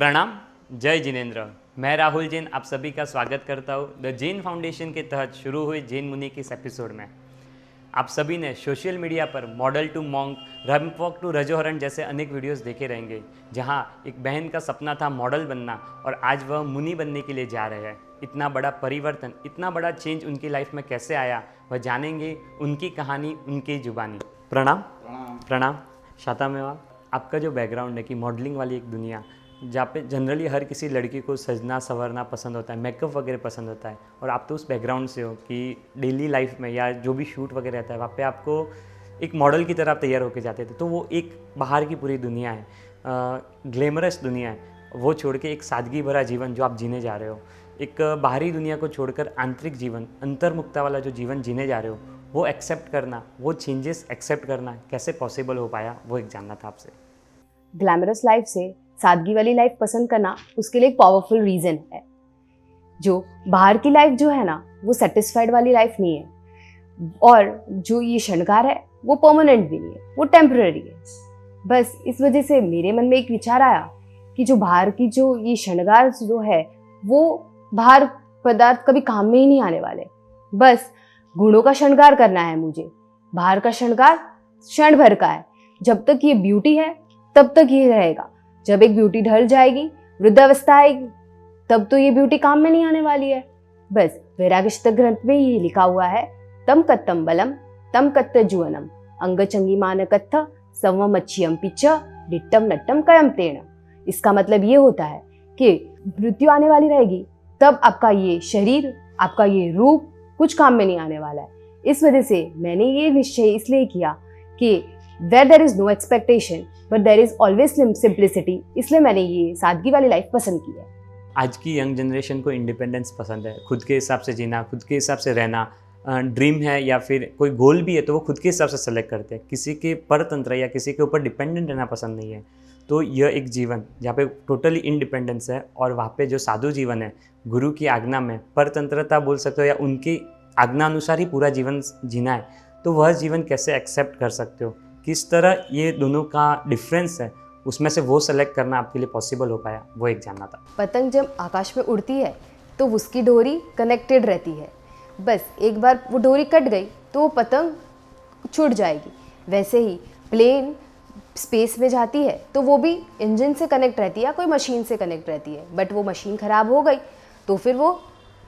प्रणाम, जय जिनेन्द्र। मैं राहुल जैन आप सभी का स्वागत करता हूँ द जैन फाउंडेशन के तहत शुरू हुई जैन मुनि के इस एपिसोड में। आप सभी ने सोशल मीडिया पर model to monk, ramp walk to रजोहरण जैसे अनेक वीडियोस देखे रहेंगे, जहां एक बहन का सपना था मॉडल बनना और आज वह मुनि बनने के लिए जा रहे हैं। इतना बड़ा परिवर्तन, इतना बड़ा चेंज उनकी लाइफ में कैसे आया, वह जानेंगे उनकी कहानी उनकी जुबानी। प्रणाम। प्रणाम। शाता मेवा, आपका जो बैकग्राउंड है कि मॉडलिंग वाली एक दुनिया जहाँ पे जनरली हर किसी लड़की को सजना संवरना पसंद होता है, मेकअप वगैरह पसंद होता है, और आप तो उस बैकग्राउंड से हो कि डेली लाइफ में या जो भी शूट वगैरह रहता है वहाँ पे आपको एक मॉडल की तरह आप तैयार होकर जाते थे। तो वो एक बाहर की पूरी दुनिया है, ग्लैमरस दुनिया है, वो छोड़ के एक सादगी भरा जीवन जो आप जीने जा रहे हो, एक बाहरी दुनिया को छोड़कर आंतरिक जीवन, अंतर्मुक्ता वाला जो जीवन जीने जा रहे हो, वो एक्सेप्ट करना, वो चेंजेस एक्सेप्ट करना कैसे पॉसिबल हो पाया, वो एक जानना था आपसे। ग्लैमरस लाइफ से सादगी वाली लाइफ पसंद करना, उसके लिए एक पावरफुल रीज़न है। जो बाहर की लाइफ जो है ना, वो सेटिस्फाइड वाली लाइफ नहीं है, और जो ये श्रृंगार है वो परमानेंट भी नहीं है, वो टेम्पररी है। बस इस वजह से मेरे मन में एक विचार आया कि जो बाहर की जो ये श्रृंगार जो है, वो बाहर पदार्थ कभी काम में ही नहीं आने वाले। बस गुणों का श्रृंगार करना है मुझे। बाहर का श्रृंगार क्षण भर का है, जब तक ये ब्यूटी है तब तक ये रहेगा। जब एक ब्यूटी ढल जाएगी, वृद्धावस्था आएगी, तब तो ये ब्यूटी काम में नहीं आने वाली है। बस वैराग्य ग्रंथ में ये लिखा हुआ है, तम कत्तम बलम तम कत्त जुवनम अंगचंगी मान कत्थ संवमच्यम पिच डिट्टम नट्टम कयम तेण। इसका मतलब ये होता है कि मृत्यु आने वाली रहेगी, तब आपका ये शरीर, आपका ये रूप कुछ काम में नहीं आने वाला है। इस वजह से मैंने ये निश्चय इसलिए किया कि where there is no expectation but there is always simplicity, इसलिए मैंने ये सादगी वाली लाइफ पसंद की है। आज की यंग जनरेशन को इंडिपेंडेंस पसंद है, खुद के हिसाब से जीना, खुद के हिसाब से रहना। ड्रीम है या फिर कोई गोल भी है तो वो खुद के हिसाब से सेलेक्ट करते हैं, किसी के परतंत्र या किसी के ऊपर डिपेंडेंट रहना पसंद नहीं है। तो यह एक जीवन जहाँ पे टोटली इंडिपेंडेंस है, और वहाँ पे जो साधु जीवन है, गुरु की आज्ञा में परतंत्रता बोल सकते हो या उनकी आज्ञा अनुसार ही पूरा जीवन जीना है, तो वह जीवन कैसे एक्सेप्ट कर सकते हो, किस तरह ये दोनों का डिफरेंस है, उसमें से वो सेलेक्ट करना आपके लिए पॉसिबल हो पाया, वो एक जानना था। पतंग जब आकाश में उड़ती है तो उसकी डोरी कनेक्टेड रहती है। बस एक बार वो डोरी कट गई तो वो पतंग छूट जाएगी। वैसे ही प्लेन स्पेस में जाती है तो वो भी इंजन से कनेक्ट रहती है या कोई मशीन से कनेक्ट रहती है, बट वो मशीन ख़राब हो गई तो फिर वो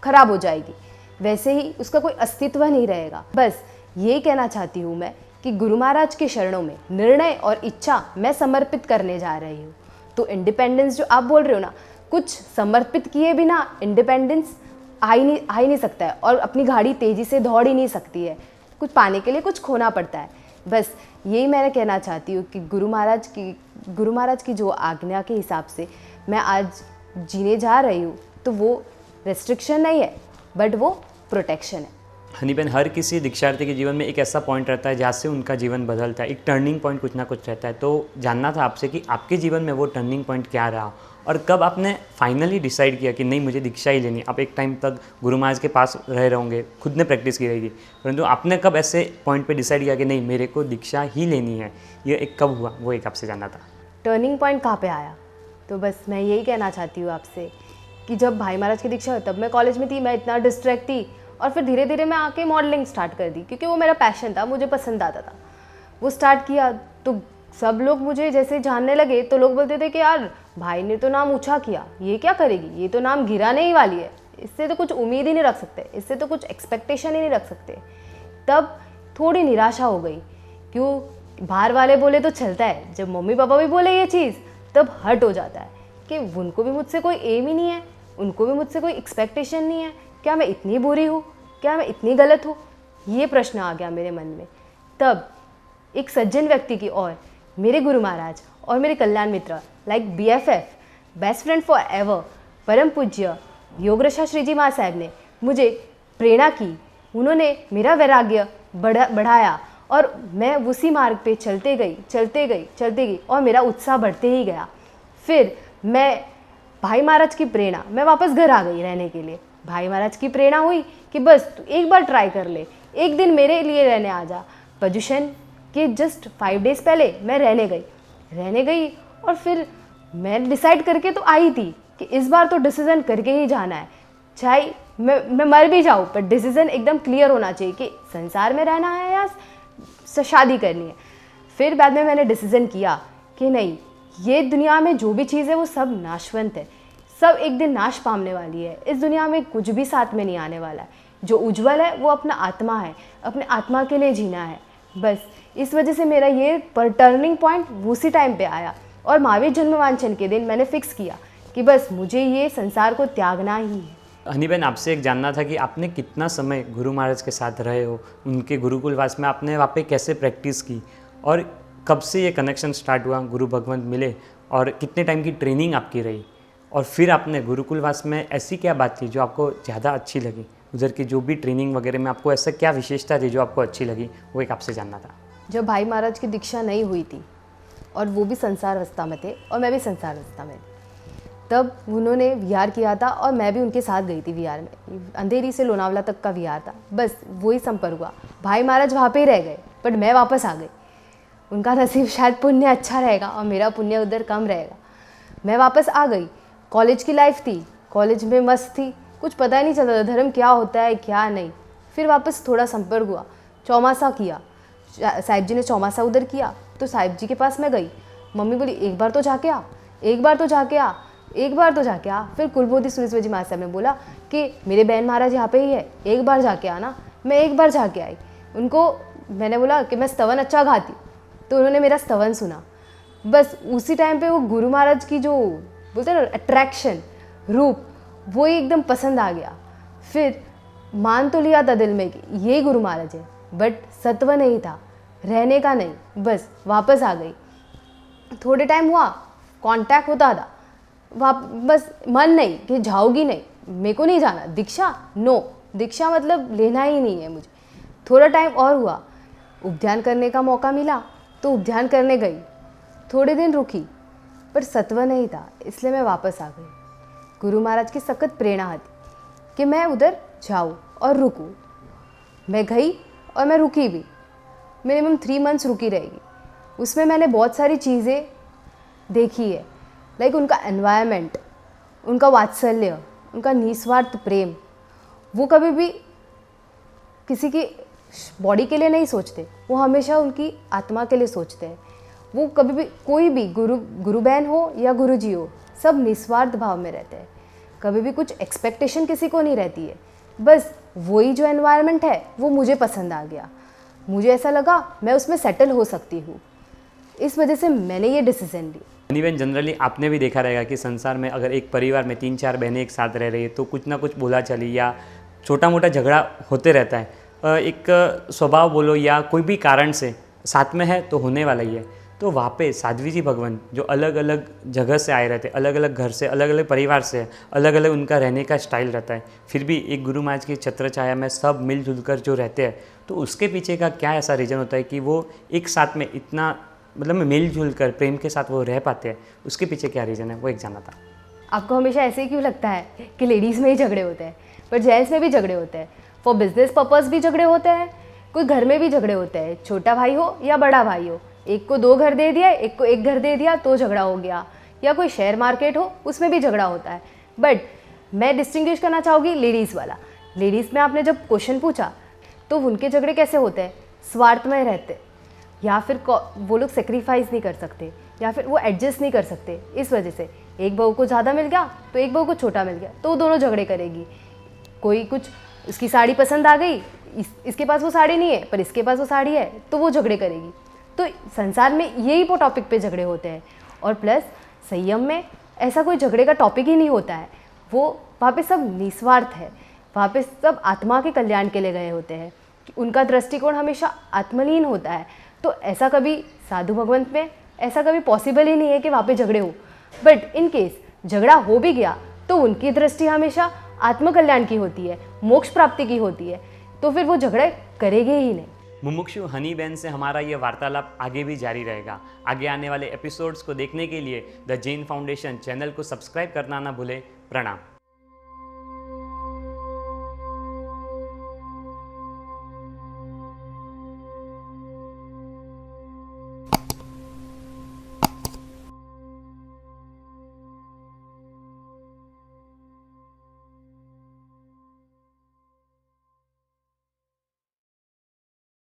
ख़राब हो जाएगी। वैसे ही उसका कोई अस्तित्व नहीं रहेगा। बस यही कहना चाहती हूँ मैं कि गुरु महाराज के शरणों में निर्णय और इच्छा मैं समर्पित करने जा रही हूँ। तो इंडिपेंडेंस जो आप बोल रहे हो ना, कुछ समर्पित किए बिना इंडिपेंडेंस आ ही नहीं सकता है, और अपनी गाड़ी तेज़ी से दौड़ ही नहीं सकती है। कुछ पाने के लिए कुछ खोना पड़ता है। बस यही मैं कहना चाहती हूँ कि गुरु महाराज की जो आज्ञा के हिसाब से मैं आज जीने जा रही हूँ, तो वो रेस्ट्रिक्शन नहीं है बट वो प्रोटेक्शन है। हनीबेन, हर किसी दीक्षार्थी के जीवन में एक ऐसा पॉइंट रहता है जहाँ से उनका जीवन बदलता है, एक टर्निंग पॉइंट कुछ ना कुछ रहता है। तो जानना था आपसे कि आपके जीवन में वो टर्निंग पॉइंट क्या रहा, और कब आपने फाइनली डिसाइड किया कि नहीं, मुझे दीक्षा ही लेनी। आप एक टाइम तक गुरु महाराज के पास रहे होंगे, खुद ने प्रैक्टिस की रहेगी, परंतु आपने कब ऐसे पॉइंट पर डिसाइड किया कि नहीं, मेरे को दीक्षा ही लेनी है, ये एक कब हुआ, वो एक आपसे जानना था। टर्निंग पॉइंट कहाँ पर आया, तो बस मैं यही कहना चाहती हूँ आपसे कि जब भाई महाराज की दीक्षा हुई तब मैं कॉलेज में थी, मैं इतना डिस्ट्रैक्ट थी, और फिर धीरे धीरे मैं आके मॉडलिंग स्टार्ट कर दी, क्योंकि वो मेरा पैशन था, मुझे पसंद आता था। वो स्टार्ट किया तो सब लोग मुझे जैसे जानने लगे, तो लोग बोलते थे कि यार भाई ने तो नाम ऊंचा किया, ये क्या करेगी, ये तो नाम गिराने ही वाली है, इससे तो कुछ उम्मीद ही नहीं रख सकते, इससे तो कुछ एक्सपेक्टेशन ही नहीं रख सकते। तब थोड़ी निराशा हो गई, क्यों, बाहर वाले बोले तो चलता है, जब मम्मी पापा भी बोले ये चीज़ तब हर्ट हो जाता है कि उनको भी मुझसे कोई एम ही नहीं है, उनको भी मुझसे कोई एक्सपेक्टेशन नहीं है। क्या मैं इतनी बुरी हूँ, क्या मैं इतनी गलत हूँ, ये प्रश्न आ गया मेरे मन में। तब एक सज्जन व्यक्ति की और मेरे गुरु महाराज और मेरे कल्याण मित्र like BFF, best friend for ever, परम पूज्य योगरक्षा श्री जी महाराज साहब ने मुझे प्रेरणा की। उन्होंने मेरा वैराग्य बढ़ाया और मैं उसी मार्ग पे चलते गई और मेरा उत्साह बढ़ते ही गया। फिर मैं भाई महाराज की प्रेरणा, मैं वापस घर आ गई रहने के लिए। भाई महाराज की प्रेरणा हुई कि बस तू एक बार ट्राई कर ले, एक दिन मेरे लिए रहने आ जा। पोजीशन के जस्ट 5 डेज़ पहले मैं रहने गई और फिर मैं डिसाइड करके तो आई थी कि इस बार तो डिसीजन करके ही जाना है, चाहे मैं मर भी जाऊँ, पर डिसीजन एकदम क्लियर होना चाहिए कि संसार में रहना है या शादी करनी है। फिर बाद में मैंने डिसीजन किया कि नहीं, ये दुनिया में जो भी चीज़ है वो सब नाशवंत है, सब एक दिन नाश पाने वाली है। इस दुनिया में कुछ भी साथ में नहीं आने वाला है। जो उज्जवल है वो अपना आत्मा है, अपने आत्मा के लिए जीना है। बस इस वजह से मेरा ये टर्निंग पॉइंट उसी टाइम पे आया और महावीर जन्मवांचन के दिन मैंने फिक्स किया कि बस मुझे ये संसार को त्यागना ही है। हनी बहन, आपसे एक जानना था कि आपने कितना समय गुरु महाराज के साथ रहे हो, उनके गुरुकुलवास में आपने वहाँ पे कैसे प्रैक्टिस की और कब से ये कनेक्शन स्टार्ट हुआ, गुरु भगवंत मिले और कितने टाइम की ट्रेनिंग आपकी रही, और फिर आपने गुरुकुलवास में ऐसी क्या बात थी जो आपको ज़्यादा अच्छी लगी, उधर की जो भी ट्रेनिंग वगैरह में आपको ऐसा क्या विशेषता थी जो आपको अच्छी लगी, वो एक आपसे जानना था। जब भाई महाराज की दीक्षा नहीं हुई थी और वो भी संसार अवस्था में थे और मैं भी संसार अवस्था में, तब उन्होंने विहार किया था और मैं भी उनके साथ गई थी विहार में। अंधेरी से लोनावला तक का विहार था, बस वही संपर्क हुआ। भाई महाराज वहाँ पे ही रह गए, बट मैं वापस आ गई। उनका नसीब शायद पुण्य अच्छा रहेगा और मेरा पुण्य उधर कम रहेगा। मैं वापस आ गई। कॉलेज की लाइफ थी, कॉलेज में मस्त थी, कुछ पता ही नहीं चलता था धर्म क्या होता है क्या नहीं। फिर वापस थोड़ा संपर्क हुआ, चौमासा किया, साहिब जी ने चौमासा उधर किया, तो साहिब जी के पास मैं गई। मम्मी बोली एक बार तो जाके आ, एक बार तो जाके आ, एक बार तो जाके आ। फिर कुलबोधि सुरेश्वर जी महाराज ने बोला कि मेरे बहन महाराज यहाँ पे ही है, एक बार जाके आना। मैं एक बार जाके आई। उनको मैंने बोला कि मैं स्तवन अच्छा गाती, तो उन्होंने मेरा स्तवन सुना। बस उसी टाइम पे वो गुरु महाराज की जो बोलते हैं ना अट्रैक्शन, रूप, वो ही एकदम पसंद आ गया। फिर मान तो लिया था दिल में कि यही गुरु महाराज है, बट सत्व नहीं था, रहने का नहीं। बस वापस आ गई। थोड़े टाइम हुआ, कांटेक्ट होता था, बस मन नहीं कि जाओगी नहीं, मेरे को नहीं जाना, दीक्षा नो, दीक्षा मतलब लेना ही नहीं है मुझे। थोड़ा टाइम और हुआ, उपध्यान करने का मौका मिला तो उपध्यान करने गई। थोड़े दिन रुकी पर सत्व नहीं था, इसलिए मैं वापस आ गई। गुरु महाराज की सख्त प्रेरणा थी कि मैं उधर जाऊँ और रुकूँ। मैं गई और मैं रुकी भी, मिनिमम 3 मंथ्स रुकी रहेगी। उसमें मैंने बहुत सारी चीज़ें देखी है, लाइक उनका एनवायरनमेंट, उनका वात्सल्य, उनका निस्वार्थ प्रेम। वो कभी भी किसी की बॉडी के लिए नहीं सोचते, वो हमेशा उनकी आत्मा के लिए सोचते हैं। वो कभी भी कोई भी गुरु बहन हो या गुरु जी हो, सब निस्वार्थ भाव में रहते हैं। कभी भी कुछ एक्सपेक्टेशन किसी को नहीं रहती है। बस वही जो एनवायरनमेंट है वो मुझे पसंद आ गया। मुझे ऐसा लगा मैं उसमें सेटल हो सकती हूँ, इस वजह से मैंने ये डिसीजन ली। हनी बहन, जनरली आपने भी देखा रहेगा कि संसार में अगर एक परिवार में 3-4 बहनें एक साथ रह रही है तो कुछ ना कुछ बोला चली या छोटा मोटा झगड़ा होते रहता है। एक स्वभाव बोलो या कोई भी कारण से साथ में है तो होने वाला ही है। तो वहाँ पे साध्वी जी भगवान जो अलग अलग जगह से आए रहते, अलग अलग घर से, अलग अलग परिवार से, अलग अलग उनका रहने का स्टाइल रहता है, फिर भी एक गुरु महाराज की छत्र छाया में सब मिलजुल कर जो रहते हैं, तो उसके पीछे का क्या ऐसा रीज़न होता है कि वो एक साथ में इतना मतलब मिलजुल कर प्रेम के साथ वो रह पाते हैं? उसके पीछे क्या रीज़न है, वो एक जानना था। आपको हमेशा ऐसे ही क्यों लगता है कि लेडीज़ में ही झगड़े होते हैं, पर जेंट्स में भी झगड़े होते हैं। फॉर बिजनेस पर्पस भी झगड़े होते हैं, कोई घर में भी झगड़े होते हैं, छोटा भाई हो या बड़ा भाई हो। एक को 2 घर दे दिया, एक को 1 घर दे दिया तो झगड़ा हो गया, या कोई शेयर मार्केट हो उसमें भी झगड़ा होता है। बट मैं डिस्टिंग्विश करना चाहूँगी लेडीज़ वाला। लेडीज़ में आपने जब क्वेश्चन पूछा तो उनके झगड़े कैसे होते हैं, स्वार्थ में रहते, या फिर वो लोग सेक्रीफाइस नहीं कर सकते, या फिर वो एडजस्ट नहीं कर सकते। इस वजह से एक बहू को ज़्यादा मिल गया तो एक बहू को छोटा मिल गया, तो वो दोनों झगड़े करेगी। कोई कुछ उसकी साड़ी पसंद आ गई, इसके पास वो साड़ी नहीं है पर इसके पास वो साड़ी है, तो वो झगड़े करेगी। तो संसार में यही वो टॉपिक पे झगड़े होते हैं। और प्लस संयम में ऐसा कोई झगड़े का टॉपिक ही नहीं होता है। वो वहाँ पे सब निस्वार्थ है, वहाँ पे सब आत्मा के कल्याण के लिए गए होते हैं। उनका दृष्टिकोण हमेशा आत्मलीन होता है। तो ऐसा कभी साधु भगवंत में ऐसा कभी पॉसिबल ही नहीं है कि वहाँ पे झगड़े हो। बट इन केस झगड़ा हो भी गया तो उनकी दृष्टि हमेशा आत्मकल्याण की होती है, मोक्ष प्राप्ति की होती है, तो फिर वो झगड़े करेंगे ही नहीं। मुमुक्षु हनी बहन से हमारा ये वार्तालाप आगे भी जारी रहेगा। आगे आने वाले एपिसोड्स को देखने के लिए द जैन फाउंडेशन चैनल को सब्सक्राइब करना ना भूलें। प्रणाम।